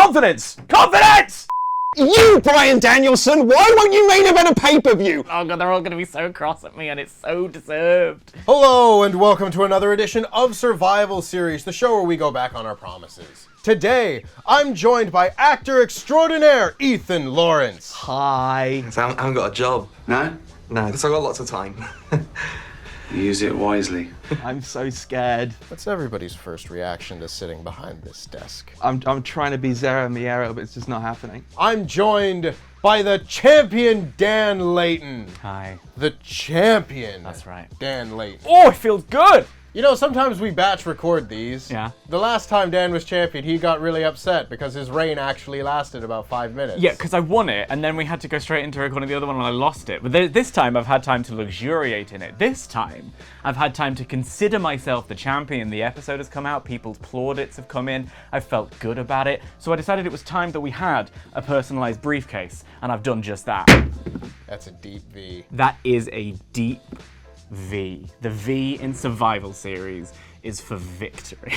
Confidence! Confidence! You, Bryan Danielson, why won't you main event a pay-per-view? Oh god, they're all gonna be so cross at me and it's so deserved. Hello and welcome to another edition of Survival Series, the show where we go back on our promises. Today, I'm joined by actor extraordinaire Ethan Lawrence. Hi. I haven't got a job. No? No, because I've got lots of time. Use it wisely. I'm so scared. What's everybody's first reaction to sitting behind this desk? I'm trying to be Zara Miero, but it's just not happening. I'm joined by the champion Dan Layton. Hi. The champion. That's right. Dan Layton. Oh, it feels good! You know, sometimes we batch record these. Yeah. The last time Dan was champion, he got really upset because his reign actually lasted about 5 minutes. Yeah, because I won it, and then we had to go straight into recording the other one and I lost it. But this time I've had time to luxuriate in it. This time I've had time to consider myself the champion. The episode has come out, people's plaudits have come in, I felt good about it. So I decided it was time that we had a personalized briefcase, and I've done just that. That's a deep V. That is a deep V. The V in Survival Series is for victory.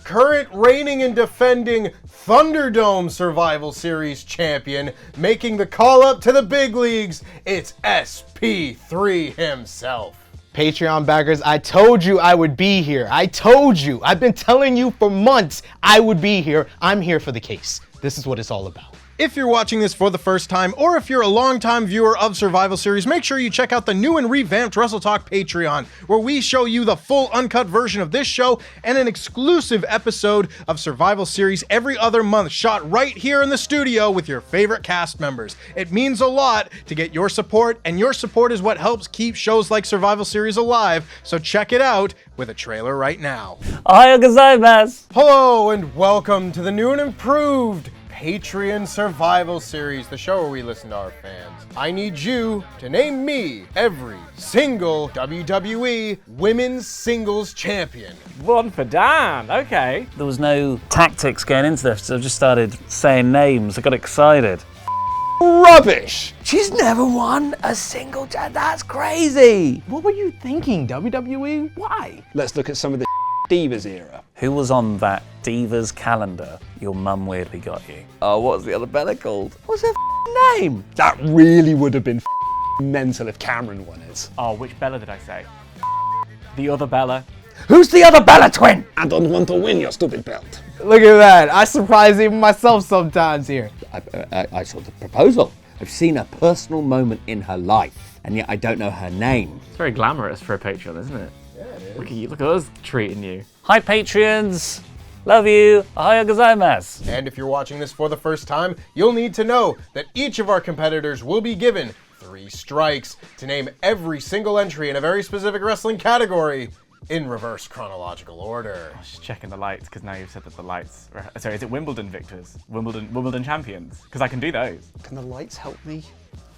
Current reigning and defending Thunderdome Survival Series champion, making the call up to the big leagues, it's SP3 himself. Patreon backers, I told you I would be here. I told you. I've been telling you for months I would be here. I'm here for the case. This is what it's all about. If you're watching this for the first time, or if you're a longtime viewer of Survival Series, make sure you check out the new and revamped Wrestle Talk Patreon, where we show you the full uncut version of this show and an exclusive episode of Survival Series every other month, shot right here in the studio with your favorite cast members. It means a lot to get your support, and your support is what helps keep shows like Survival Series alive, so check it out with a trailer right now. Ohayou gozaimasu! Hello and welcome to the new and improved Patreon Survival Series, the show where we listen to our fans. I need you to name me every single WWE Women's Singles Champion. One for Dan, okay. There was no tactics going into this, so I just started saying names. I got excited. Rubbish! She's never won a single that's crazy! What were you thinking, WWE? Why? Let's look at some of the Divas era. Who was on that Divas calendar your mum weirdly got you? Oh, what was the other Bella called? What's her name? That really would have been mental if Cameron won it. Oh, which Bella did I say? The other Bella. Who's the other Bella twin? I don't want to win your stupid belt. Look at that. I surprise even myself sometimes here. I saw the proposal. I've seen a personal moment in her life, and yet I don't know her name. It's very glamorous for a Patreon, isn't it? Yeah, it is. Look at you, look at us treating you. Hi, Patreons. Love you. Ohayou gozaimasu. And if you're watching this for the first time, you'll need to know that each of our competitors will be given 3 strikes to name every single entry in a very specific wrestling category in reverse chronological order. I was just checking the lights, because now you've said that the lights... Sorry, is it Wimbledon victors? Wimbledon champions? Because I can do those. Can the lights help me?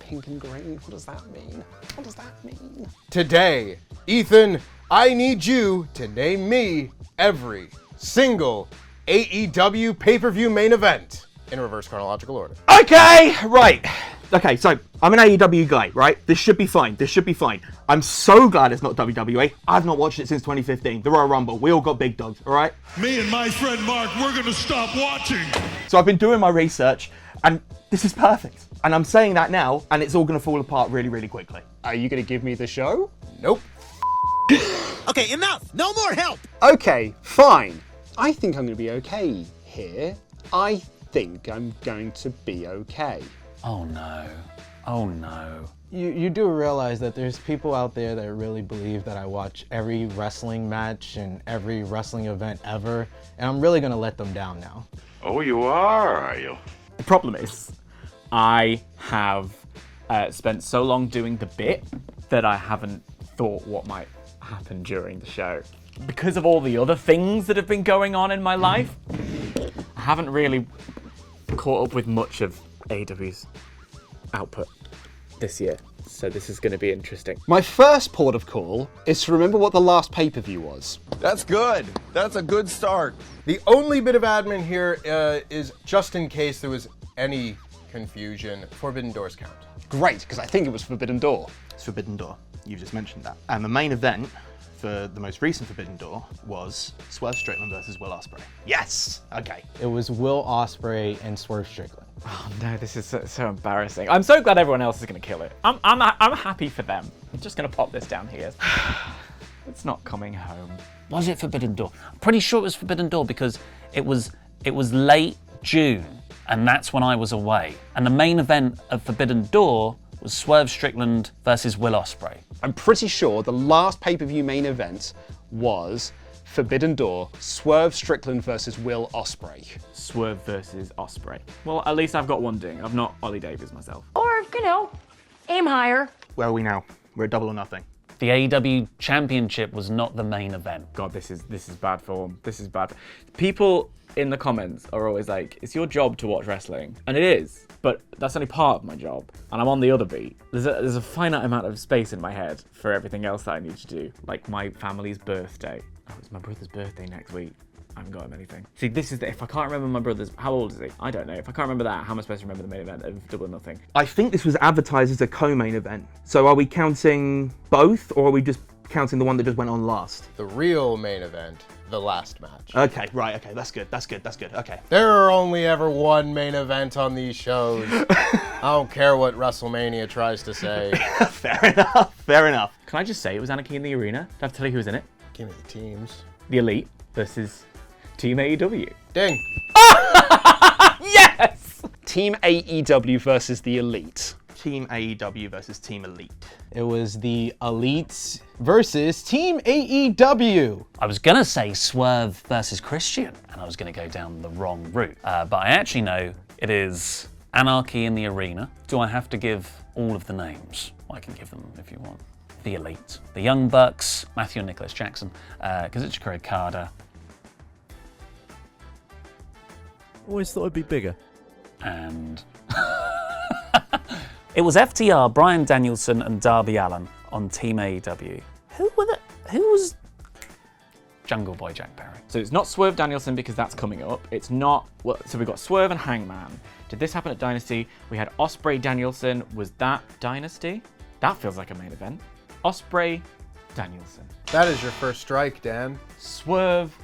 Pink and green, what does that mean? What does that mean? Today, Ethan, I need you to name me every single AEW pay-per-view main event in reverse chronological order. Okay, right. Okay, so I'm an AEW guy, right? This should be fine. This should be fine. I'm so glad it's not WWE. I've not watched it since 2015. The Royal Rumble. We all got big dogs, all right? Me and my friend Mark, we're gonna stop watching. So I've been doing my research, and this is perfect. And I'm saying that now, and it's all gonna fall apart really, really quickly. Are you going to give me the show? Nope. Okay, enough. No more help. Okay, fine. I think I'm going to be okay here. I think I'm going to be okay. Oh no. Oh no. You do realize that there's people out there that really believe that I watch every wrestling match and every wrestling event ever, and I'm really gonna let them down now. Oh, you are you? The problem is, I have spent so long doing the bit that I haven't thought what might happen during the show. Because of all the other things that have been going on in my life, I haven't really caught up with much of AEW's output this year. So this is going to be interesting. My first port of call is to remember what the last pay-per-view was. That's good. That's a good start. The only bit of admin here is just in case there was any confusion, Forbidden Doors count. Great, because I think it was Forbidden Door. It's Forbidden Door. You just mentioned that. And the main event for the most recent Forbidden Door was Swerve Strickland versus Will Ospreay. Yes! Okay. It was Will Ospreay and Swerve Strickland. Oh no, this is so embarrassing. I'm so glad everyone else is gonna kill it. I'm happy for them. I'm just gonna pop this down here. It's not coming home. Was it Forbidden Door? I'm pretty sure it was Forbidden Door because it was late June, and that's when I was away. And the main event of Forbidden Door was Swerve Strickland versus Will Ospreay. I'm pretty sure the last pay-per-view main event was Forbidden Door, Swerve Strickland versus Will Ospreay. Swerve versus Ospreay. Well, at least I've got one ding. I've not Ollie Davies myself. Or, aim higher. Where are we now? We're at Double or Nothing. The AEW Championship was not the main event. God, this is bad form. This is bad. People in the comments are always like, it's your job to watch wrestling. And it is, but that's only part of my job. And I'm on the other beat. There's a finite amount of space in my head for everything else that I need to do. Like my family's birthday. Oh, it's my brother's birthday next week. I haven't got him anything. See, this is if I can't remember my brother's, how old is he? I don't know. If I can't remember that, how am I supposed to remember the main event of Double or Nothing? I think this was advertised as a co-main event. So are we counting both, or are we just counting the one that just went on last? The real main event, the last match. Okay, right, okay, that's good, okay. There are only ever one main event on these shows. I don't care what WrestleMania tries to say. Fair enough. Can I just say it was Anarchy in the Arena? Do I have to tell you who was in it? Give me the teams. The Elite versus Team AEW. Ding. Yes! Team AEW versus the Elite. Team AEW versus Team Elite. It was the Elites versus Team AEW. I was gonna say Swerve versus Christian, and I was gonna go down the wrong route. But I actually know it is Anarchy in the Arena. Do I have to give all of the names? I can give them if you want. The Elite, the Young Bucks, Matthew and Nicholas Jackson, Kazuchika Okada. Always thought it'd be bigger. And it was FTR, Bryan Danielson, and Darby Allin on Team AEW. Who was Jungle Boy Jack Perry? So it's not Swerve Danielson because that's coming up. It's not, well, so we've got Swerve and Hangman. Did this happen at Dynasty? We had Ospreay Danielson. Was that Dynasty? That feels like a main event. Ospreay Danielson. That is your first strike, Dan. Swerve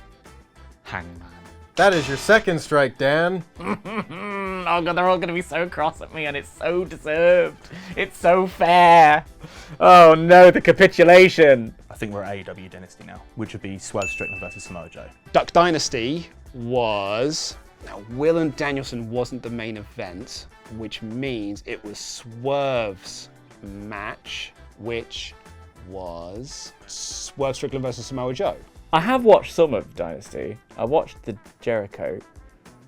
Hangman. That is your second strike, Dan. Oh god, they're all gonna be so cross at me and it's so deserved. It's so fair. Oh no, the capitulation. I think we're at AEW Dynasty now, which would be Swerve Strickland versus Samoa Joe. Duck Dynasty was... Now, Will and Danielson wasn't the main event, which means it was Swerve's match, which was Swerve Strickland versus Samoa Joe. I have watched some of Dynasty. I watched the Jericho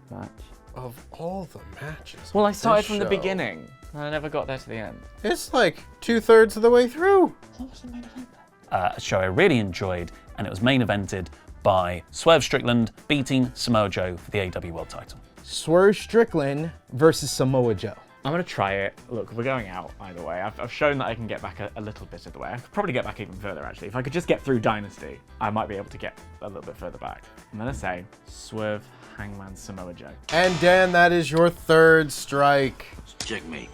match. Of all the matches. Well, I started from the beginning, and I never got there to the end. It's like 2/3 of the way through. What was the main event? A show I really enjoyed, and it was main evented by Swerve Strickland beating Samoa Joe for the AEW World title. Swerve Strickland versus Samoa Joe. I'm gonna try it. Look, we're going out either way. I've shown that I can get back a little bit of the way. I could probably get back even further actually. If I could just get through Dynasty, I might be able to get a little bit further back. I'm gonna say Swerve, Hangman, Samoa Joe. And Dan, that is your third strike. Checkmate.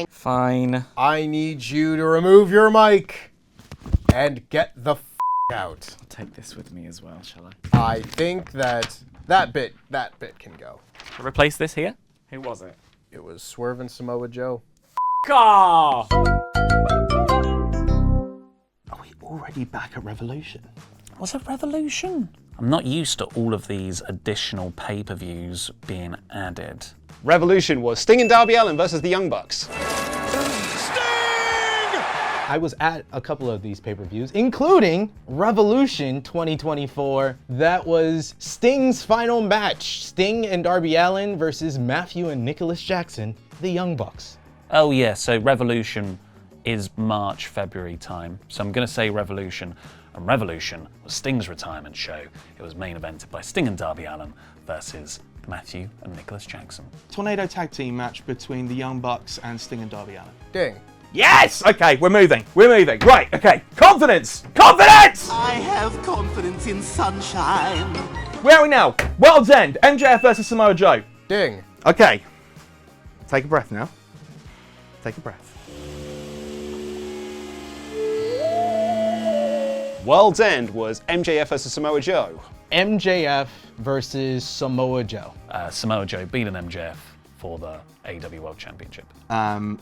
Fine. I need you to remove your mic and get the out. I'll take this with me as well, shall I? I think that bit can go. Shall I replace this here? Who was it? It was Swerve and Samoa Joe. Are we already back at Revolution? Was it Revolution? I'm not used to all of these additional pay-per-views being added. Revolution was Sting and Darby Allin versus the Young Bucks. I was at a couple of these pay-per-views, including Revolution 2024. That was Sting's final match. Sting and Darby Allin versus Matthew and Nicholas Jackson, the Young Bucks. Oh yeah, so Revolution is March, February time. So I'm gonna say Revolution. And Revolution was Sting's retirement show. It was main evented by Sting and Darby Allin versus Matthew and Nicholas Jackson. Tornado tag team match between the Young Bucks and Sting and Darby Allin. Ding. Yes! Okay, we're moving. Right, okay. Confidence! I have confidence in sunshine. Where are we now? World's End. MJF versus Samoa Joe. Ding. Okay. Take a breath now. Take a breath. World's End was MJF versus Samoa Joe. MJF versus Samoa Joe. Samoa Joe beating MJF for the AEW World Championship.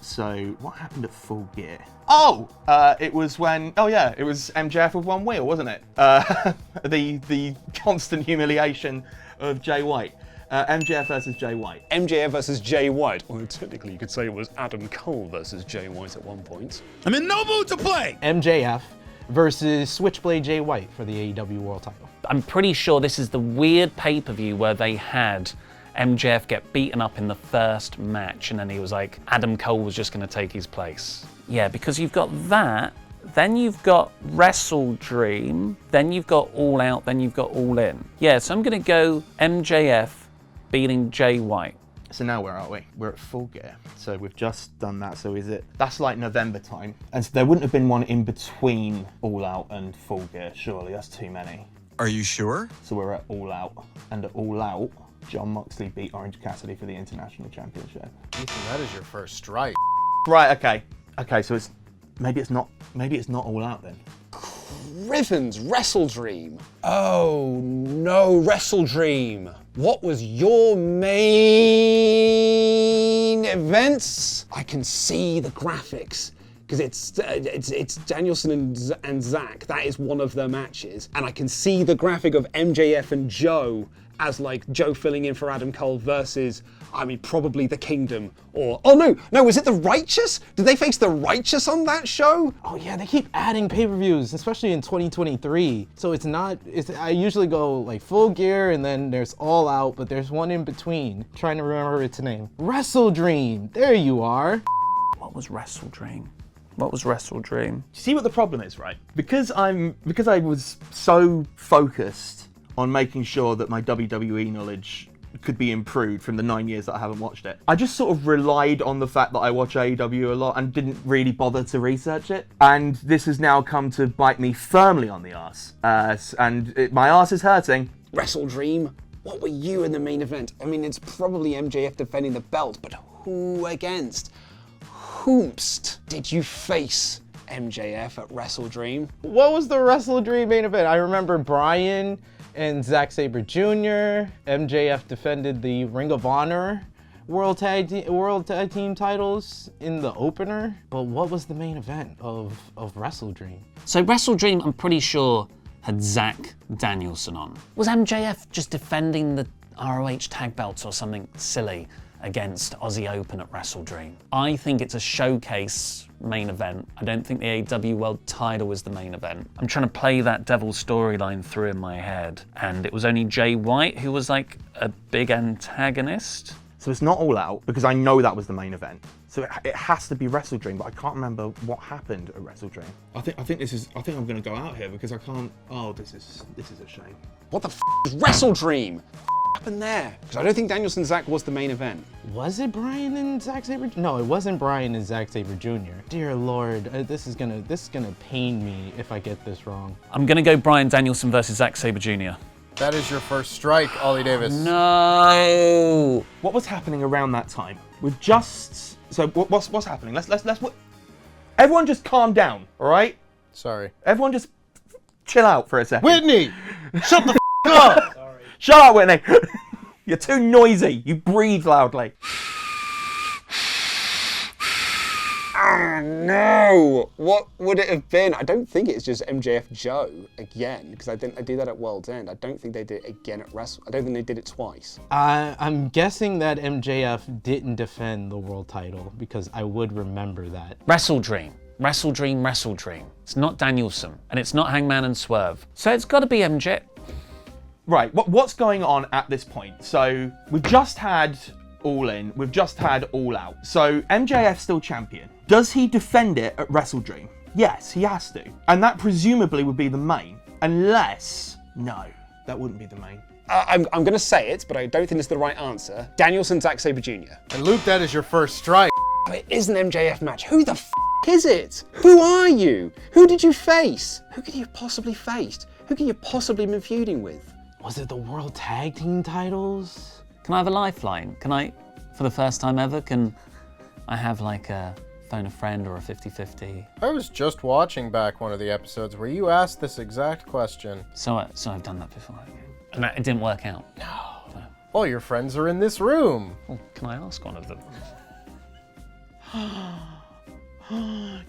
So what happened at Full Gear? It was MJF with one wheel, wasn't it? The constant humiliation of Jay White. MJF versus Jay White. MJF versus Jay White. Well, technically you could say it was Adam Cole versus Jay White at one point. I'm in no mood to play. MJF versus Switchblade Jay White for the AEW World title. I'm pretty sure this is the weird pay-per-view where they had MJF get beaten up in the first match and then he was like, Adam Cole was just going to take his place. Yeah, because you've got that, then you've got Wrestle Dream, then you've got All Out, then you've got All In. Yeah, so I'm going to go MJF beating Jay White. So now where are we? We're at Full Gear. So we've just done that. So that's like November time. And so there wouldn't have been one in between All Out and Full Gear, surely. That's too many. Are you sure? So we're at All Out. And at All Out, John Moxley beat Orange Cassidy for the International Championship. Ethan, that is your first strike. Right, okay. Okay, so maybe it's not All Out then. Riven's Wrestle Dream. Oh no, Wrestle Dream. What was your main events? I can see the graphics because it's Danielson and Zach. That is one of their matches, and I can see the graphic of MJF and Joe as like Joe filling in for Adam Cole versus, I mean, probably the Kingdom or, oh no, was it the Righteous? Did they face the Righteous on that show? Oh yeah, they keep adding pay-per-views, especially in 2023. So I usually go like Full Gear and then there's All Out, but there's one in between. I'm trying to remember its name. Wrestle Dream, there you are. What was Wrestle Dream? What was Wrestle Dream? See what the problem is, right? Because I was so focused on making sure that my WWE knowledge could be improved from the 9 years that I haven't watched it. I just sort of relied on the fact that I watch AEW a lot and didn't really bother to research it. And this has now come to bite me firmly on the arse. My arse is hurting. Wrestle Dream, what were you in the main event? I mean, it's probably MJF defending the belt, but who against? Whomst did you face MJF at Wrestle Dream? What was the Wrestle Dream main event? I remember Bryan and Zack Sabre Jr. MJF defended the Ring of Honor World Tag Team titles in the opener. But what was the main event of Wrestle Dream? So Wrestle Dream, I'm pretty sure, had Zach Danielson on. Was MJF just defending the ROH tag belts or something silly against Aussie Open at Wrestle Dream? I think it's a showcase main event. I don't think the AEW World title was the main event. I'm trying to play that devil storyline through in my head, and it was only Jay White who was like a big antagonist. So it's not All Out, because I know that was the main event. So it has to be Wrestle Dream, but I can't remember what happened at Wrestle Dream. I think I'm gonna go out here because I can't. Oh, this is a shame. What the is Wrestle Dream? Happened there? Because I don't think Danielson Zach was the main event. Was it Bryan and Zack Sabre? No, it wasn't Bryan and Zack Sabre Jr. Dear Lord, this is gonna pain me if I get this wrong. I'm gonna go Bryan Danielson versus Zack Sabre Jr. That is your first strike, Ollie Davis. No. What was happening around that time? We've just what's happening? Let's everyone just calm down, all right? Sorry. Everyone just chill out for a second. Whitney, shut the up. Sorry. Shut up, Whitney. You're too noisy. You breathe loudly. Ah, no! What would it have been? I don't think it's just MJF Joe again, because I do that at World's End. I don't think they did it again at Wrestle. I don't think they did it twice. I'm guessing that MJF didn't defend the world title because I would remember that. Wrestle Dream. Wrestle Dream, Wrestle Dream. It's not Danielson, and it's not Hangman and Swerve. So it's got to be MJ. Right, what's going on at this point? So we've just had All In, we've just had All Out. So MJF's still champion. Does he defend it at Wrestle Dream? Yes, he has to. And that presumably would be the main. Unless, no, that wouldn't be the main. I'm going to say it, but I don't think it's the right answer. Danielson, Zack Sabre Jr. And Luke, that is your first strike. It is an MJF match. Who the is it? Who are you? Who did you face? Who could you have possibly faced? Who could you have possibly been feuding with? Was it the World Tag Team titles? Can I have a lifeline? Can I, for the first time ever, can I have like a phone a friend or a 50-50. I was just watching back one of the episodes where you asked this exact question. So I've done that before. And it didn't work out. No. So. All your friends are in this room. Well, can I ask one of them?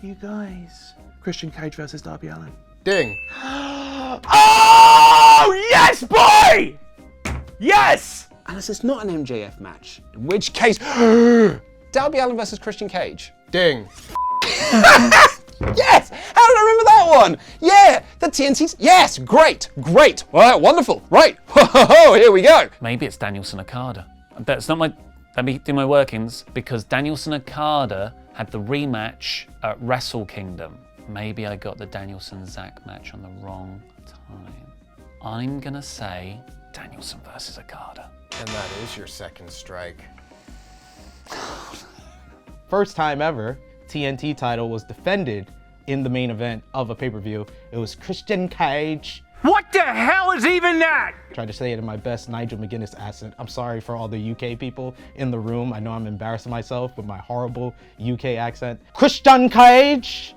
You guys. Christian Cage versus Darby Allin. Ding. Oh, yes, boy! Yes! Unless it's not an MJF match, in which case, Darby Allin versus Christian Cage. Ding. Yes! How did I remember that one? Yeah, the TNT's. Yes, great. Well, wonderful. Right. Ho, here we go. Maybe it's Danielson Okada. That's not my. Let me do my workings, because Danielson Okada had the rematch at Wrestle Kingdom. Maybe I got the Danielson Zack match on the wrong time. I'm gonna say Danielson versus Okada. And that is your second strike. First time ever, TNT title was defended in the main event of a pay-per-view. It was Christian Cage. What the hell is even that? Tried to say it in my best Nigel McGuinness accent. I'm sorry for all the UK people in the room. I know I'm embarrassing myself with my horrible UK accent. Christian Cage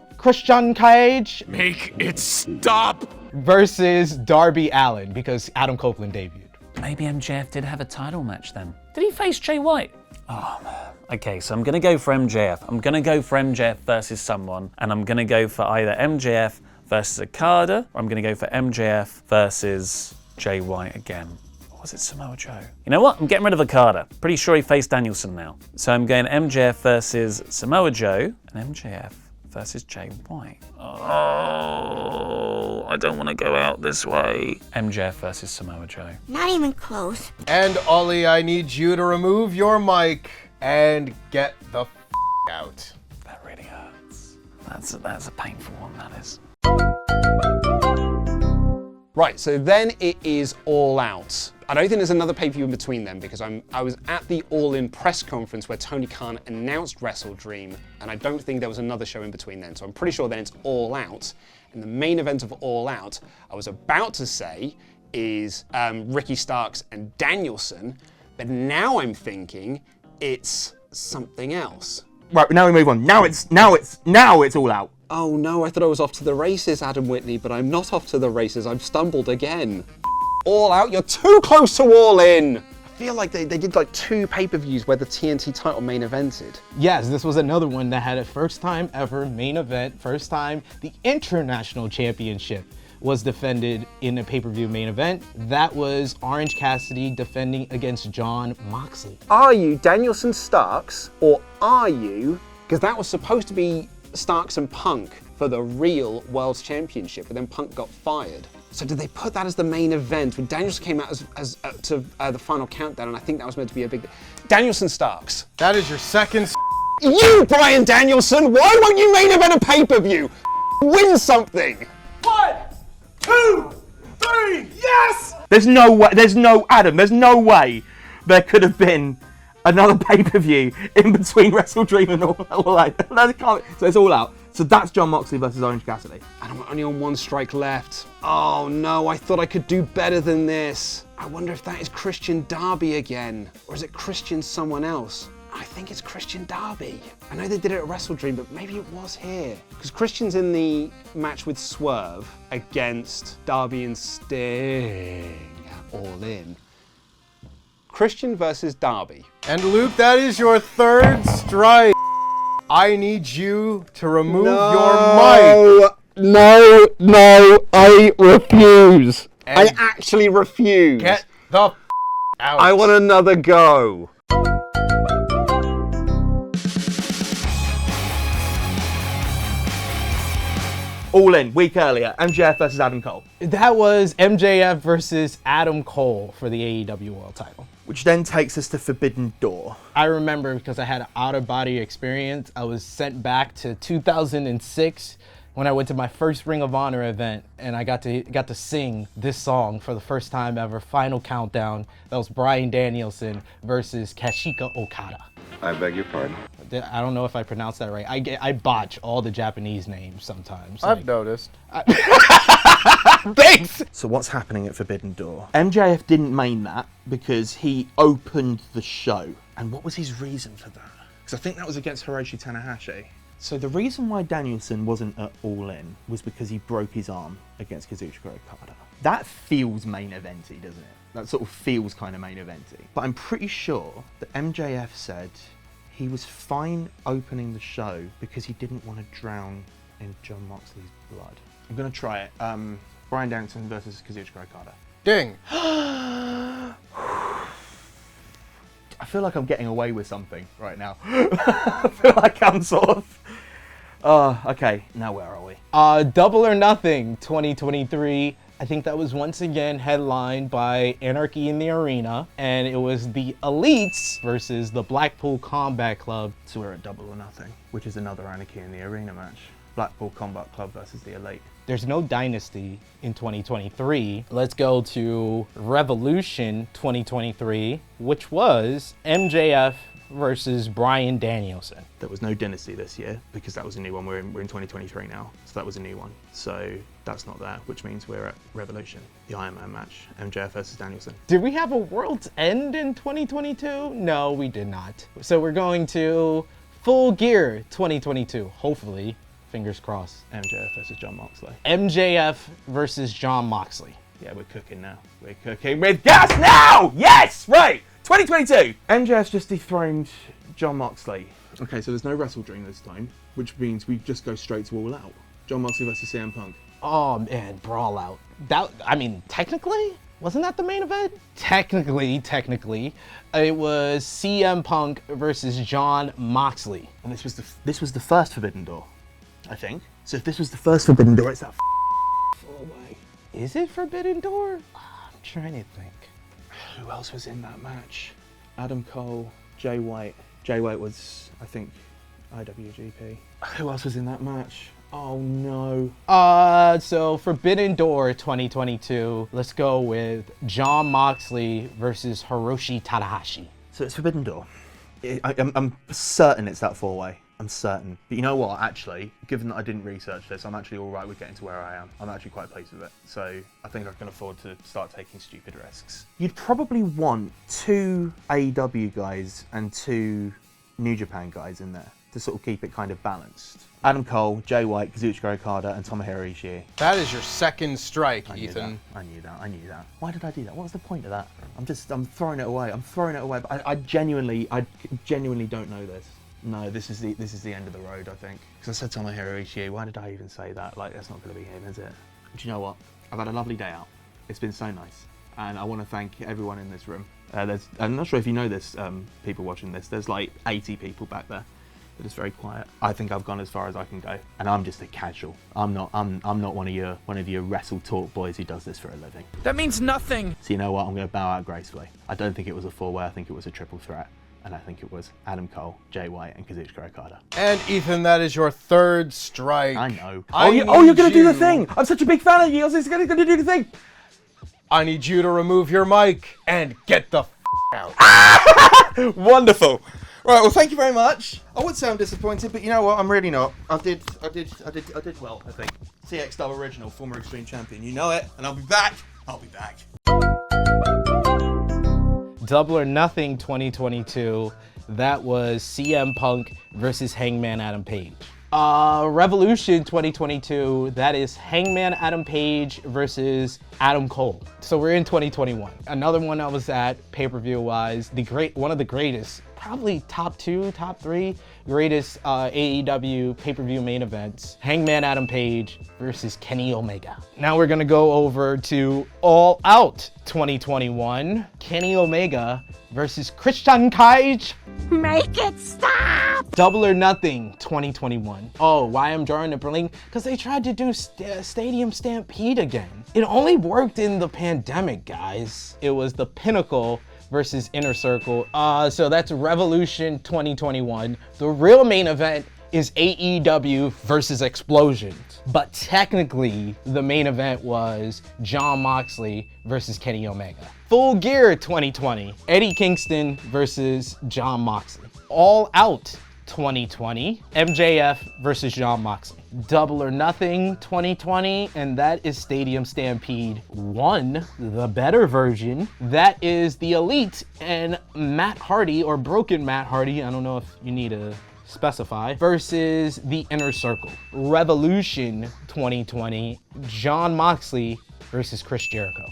Make it stop. versus Darby Allin, because Adam Copeland debuted. Maybe MJF did have a title match then. Did he face Jay White? Oh man. Okay, so I'm gonna go for MJF. I'm gonna go for MJF versus someone, and I'm gonna go for either MJF versus Okada, or I'm gonna go for MJF versus Jay White again. Or was it Samoa Joe? You know what? I'm getting rid of Okada. Pretty sure he faced Danielson now. So I'm going MJF versus Samoa Joe, and MJF versus Jay White. Oh, I don't want to go out this way. MJF versus Samoa Joe. Not even close. And Ollie, I need you to remove your mic and get the out. That really hurts. That's a painful one, that is. Right, so then it is All Out. I don't think there's another pay-per-view in between them, because I was at the All In press conference where Tony Khan announced Wrestle Dream, and I don't think there was another show in between then, so I'm pretty sure then it's All Out. And the main event of All Out, I was about to say, is Ricky Starks and Danielson, but now I'm thinking it's something else. Right, now we move on. Now it's All Out. Oh no, I thought I was off to the races, Adam Whitney, but I'm not off to the races. I've stumbled again. All Out, you're too close to All In. I feel like they did like 2 pay-per-views where the TNT title main evented. Yes, this was another one that had a first time ever main event, first time the International Championship was defended in a pay-per-view main event. That was Orange Cassidy defending against Jon Moxley. Are you Danielson Starks, or are you, because that was supposed to be Starks and Punk for the real World Championship, but then Punk got fired. So did they put that as the main event when Danielson came out to the final countdown, and I think that was meant to be a big... Danielson Starks. That is your second You, Bryan Danielson, why won't you main event a pay-per-view? Win something. 1, 2, 3, yes! There's no way, there's no way there could have been another pay-per-view in between Wrestle Dream and All Out. So it's All Out. So that's Jon Moxley versus Orange Cassidy. And I'm only on 1 strike left. Oh no, I thought I could do better than this. I wonder if that is Christian Darby again, or is it Christian someone else? I think it's Christian Darby. I know they did it at Wrestle Dream, but maybe it was here. Because Christian's in the match with Swerve against Darby and Sting. All In. Christian versus Darby. And Luke, that is your 3rd strike. I need you to remove your mic. No, I refuse. And I actually refuse. Get the out. I want another go. All In, week earlier, MJF versus Adam Cole. That was MJF versus Adam Cole for the AEW World title. Which then takes us to Forbidden Door. I remember because I had an out-of-body experience. I was sent back to 2006 when I went to my first Ring of Honor event, and I got to sing this song for the first time ever, Final Countdown. That was Bryan Danielson versus Kazuchika Okada. I beg your pardon? I don't know if I pronounced that right. I botch all the Japanese names sometimes. I've noticed. Thanks! So what's happening at Forbidden Door? MJF didn't main that because he opened the show. And what was his reason for that? Because I think that was against Hiroshi Tanahashi. So the reason why Danielson wasn't at All In was because he broke his arm against Kazuchika Okada. That feels main eventy, doesn't it? That sort of feels kind of main eventy. But I'm pretty sure that MJF said he was fine opening the show because he didn't want to drown in Jon Moxley's blood. I'm gonna try it. Bryan Danielson versus Kazuchika Okada. Ding. I feel like I'm getting away with something right now. I feel like I'm sort of... okay, now where are we? Double or Nothing 2023. I think that was once again headlined by Anarchy in the Arena, and it was the Elites versus the Blackpool Combat Club. So we're at Double or Nothing, which is another Anarchy in the Arena match. Blackpool Combat Club versus the Elite. There's no Dynasty in 2023. Let's go to Revolution 2023, which was MJF versus Bryan Danielson. There was no Dynasty this year because that was a new one. We're in 2023 now, so that was a new one. So that's not there, which means we're at Revolution, the Iron Man match, MJF versus Danielson. Did we have a World's End in 2022? No, we did not. So we're going to Full Gear 2022, hopefully. Fingers crossed. MJF versus Jon Moxley. MJF versus Jon Moxley. Yeah, we're cooking now. We're cooking with gas now! Yes! Right! 2022! MJF's just dethroned Jon Moxley. Okay, so there's no Wrestle Dream this time, which means we just go straight to All Out. Jon Moxley versus CM Punk. Oh man, Brawl Out. I mean, technically, wasn't that the main event? Technically, it was CM Punk versus Jon Moxley. And this was the first Forbidden Door, I think. So if this was the first Forbidden Door, it's that four-way. Is it Forbidden Door? I'm trying to think. Who else was in that match? Adam Cole, Jay White. Jay White was, I think, IWGP. Who else was in that match? Oh no. So Forbidden Door 2022. Let's go with Jon Moxley versus Hiroshi Tanahashi. So it's Forbidden Door. I'm certain it's that four-way. I'm certain. But you know what, actually, given that I didn't research this, I'm actually all right with getting to where I am. I'm actually quite pleased with it. So I think I can afford to start taking stupid risks. You'd probably want 2 AEW guys and 2 New Japan guys in there to sort of keep it kind of balanced. Adam Cole, Jay White, Kazuchika Okada, and Tomohiro Ishii. That is your second strike, Ethan. I knew that. Why did I do that? What was the point of that? I'm throwing it away. But I genuinely don't know this. No, this is the end of the road, I think. Because I said Tomohiro Ishii, why did I even say that? Like, that's not going to be him, is it? But you know what? I've had a lovely day out. It's been so nice. And I want to thank everyone in this room. I'm not sure if you know this, people watching this, there's like 80 people back there. But it's very quiet. I think I've gone as far as I can go. And I'm just a casual. I'm not one of your wrestle talk boys who does this for a living. That means nothing. So you know what? I'm going to bow out gracefully. I don't think it was a four-way. I think it was a triple threat. And I think it was Adam Cole, Jay White, and Kazuchika Okada. And Ethan, that is your third strike. I know. You're going to do the thing. I'm such a big fan of you. I was going to do the thing. I need you to remove your mic and get the out. Wonderful. Right, well, thank you very much. I would say I'm disappointed, but you know what? I'm really not. I did well, I think. CX Dub Original, former Extreme Champion. You know it, and I'll be back. Double or Nothing 2022. That was CM Punk versus Hangman Adam Page. Revolution 2022. That is Hangman Adam Page versus Adam Cole. So we're in 2021. Another one I was at pay-per-view wise. One of the greatest, probably top 2, top 3 greatest AEW pay-per-view main events. Hangman Adam Page versus Kenny Omega. Now we're gonna go over to All Out 2021. Kenny Omega versus Christian Cage. Make it stop! Double or Nothing 2021. Oh, why I'm drawing a blank? Because they tried to do Stadium Stampede again. It only worked in the pandemic, guys. It was the Pinnacle versus Inner Circle. So that's Revolution 2021. The real main event is AEW versus Explosion. But technically, the main event was Jon Moxley versus Kenny Omega. Full Gear 2020. Eddie Kingston versus Jon Moxley. All Out 2020. MJF versus Jon Moxley. Double or Nothing 2020, and that is Stadium Stampede 1, the better version. That is the Elite and Matt Hardy, or Broken Matt Hardy. I don't know if you need a specify, versus the Inner Circle. Revolution 2020, Jon Moxley versus Chris Jericho.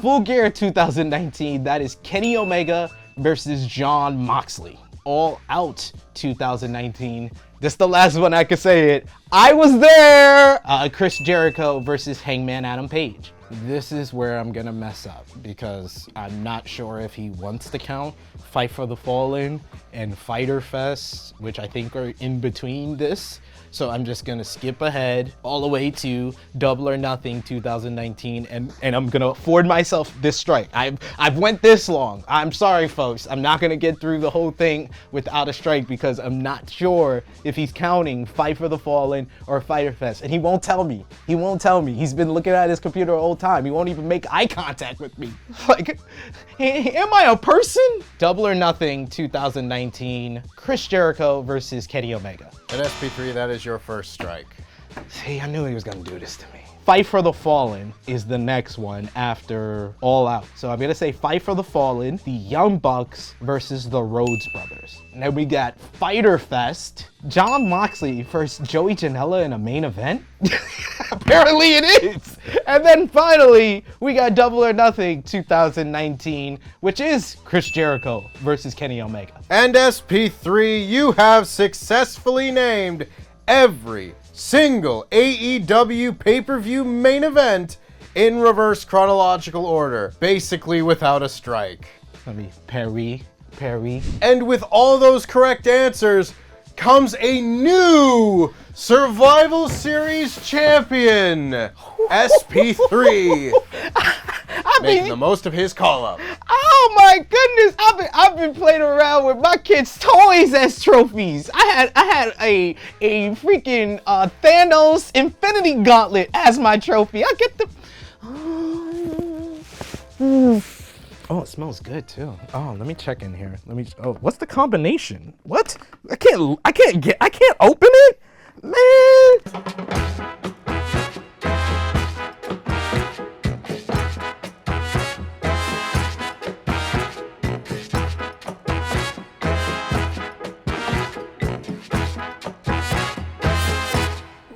Full Gear 2019, that is Kenny Omega versus Jon Moxley. All Out 2019, this is the last one I could say it. I was there! Chris Jericho versus Hangman Adam Page. This is where I'm gonna mess up because I'm not sure if he wants to count Fight for the Fallen and Fyter Fest, which I think are in between this. So I'm just gonna skip ahead all the way to Double or Nothing 2019, and I'm gonna afford myself this strike. I've went this long. I'm sorry, folks. I'm not gonna get through the whole thing without a strike because I'm not sure if he's counting Fight for the Fallen or Fyter Fest, and he won't tell me. He won't tell me. He's been looking at his computer the whole time. He won't even make eye contact with me. Like, am I a person? Double or Nothing 2019, Chris Jericho versus Kenny Omega. At SP3, that is your first strike. See, I knew he was gonna do this to me. Fight for the Fallen is the next one after All Out. So I'm gonna say Fight for the Fallen, the Young Bucks versus the Rhodes Brothers. And then we got Fyter Fest, Jon Moxley versus Joey Janela in a main event. Apparently it is. And then finally, we got Double or Nothing 2019, which is Chris Jericho versus Kenny Omega. And SP3, you have successfully named every single AEW pay-per-view main event in reverse chronological order, basically without a strike. Let me parry. And with all those correct answers comes a new Survival Series champion, SP3. Making the most of his call-up. Oh my goodness! I've been playing around with my kids' toys as trophies. I had a freaking Thanos Infinity Gauntlet as my trophy. I get the. Oh, it smells good too. Oh, let me check in here. Oh, what's the combination? What? I can't open it, man.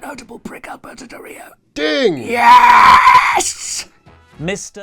Notable prick Alberto Del Rio. Ding! Yes! Mr.